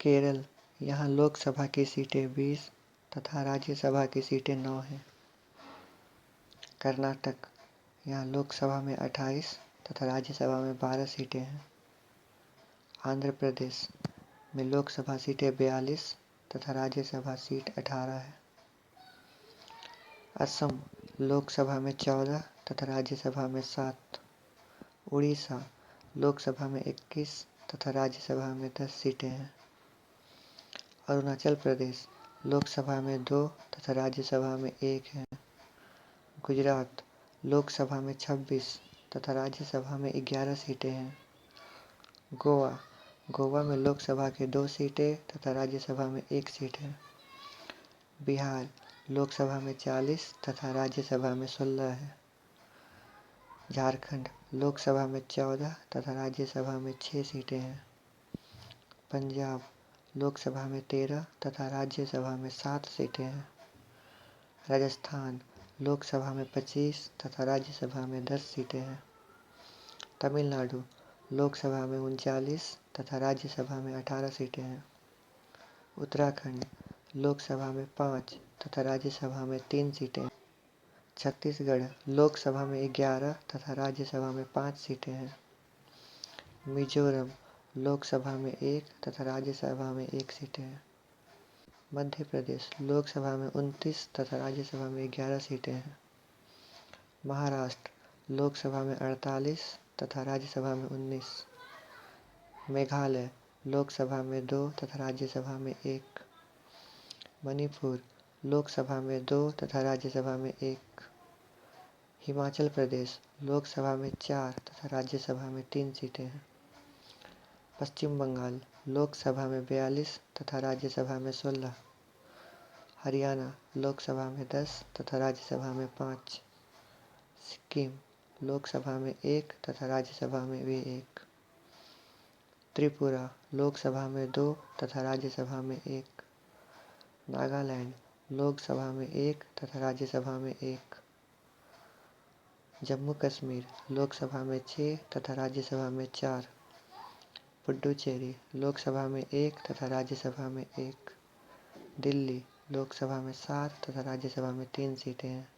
केरल, यहाँ लोकसभा की सीटें 20 तथा राज्यसभा की सीटें 9 हैं। कर्नाटक, यहाँ लोकसभा में 28 तथा राज्यसभा में 12 सीटें हैं। आंध्र प्रदेश में लोकसभा सीटें 42 तथा राज्यसभा सीट 18 है। असम, लोकसभा में 14 तथा राज्यसभा में 7। उड़ीसा, लोकसभा में 21 तथा राज्यसभा में 10 सीटें हैं। अरुणाचल प्रदेश, लोकसभा में 2 तथा राज्यसभा में 1 है। गुजरात, लोकसभा में 26 तथा राज्यसभा में 11 सीटें हैं। गोवा में लोकसभा के 2 सीटें तथा राज्यसभा में 1 सीट है। बिहार, लोकसभा में 40 तथा राज्यसभा में 16 है। झारखंड, लोकसभा में 14 तथा राज्यसभा में 6 सीटें हैं। पंजाब, लोकसभा में 13 तथा राज्यसभा में 7 सीटें हैं। राजस्थान, लोकसभा में 25 तथा राज्यसभा में 10 सीटें हैं। तमिलनाडु, लोकसभा में 39 तथा राज्यसभा में 18 सीटें हैं। उत्तराखंड, लोकसभा में 5 तथा राज्यसभा में 3 सीटें हैं। छत्तीसगढ़, लोकसभा में 11 तथा राज्यसभा में 5 सीटें हैं। मिजोरम, लोकसभा में 1 तथा राज्यसभा में 1 सीटें हैं। मध्य प्रदेश, लोकसभा में 29 तथा राज्यसभा में 11 सीटें हैं। महाराष्ट्र, लोकसभा में 48 तथा राज्यसभा में 19। मेघालय, लोकसभा में 2 तथा राज्यसभा में 1। मणिपुर, लोकसभा में 2 तथा राज्यसभा में 1। हिमाचल प्रदेश, लोकसभा में 4 तथा राज्यसभा में 3 सीटें हैं। पश्चिम बंगाल, लोकसभा में 42 तथा राज्यसभा में 16। हरियाणा, लोकसभा में 10 तथा राज्यसभा में 5। सिक्किम, लोकसभा में 1 तथा राज्यसभा में भी 1। त्रिपुरा, लोकसभा में 2 तथा राज्यसभा में 1। नागालैंड, लोकसभा में 1 तथा राज्यसभा में 1। जम्मू कश्मीर, लोकसभा में 6 तथा राज्यसभा में 4। पुडुचेरी, लोकसभा में 1 तथा राज्यसभा में 1। दिल्ली, लोकसभा में 7 तथा राज्यसभा में 3 सीटें हैं।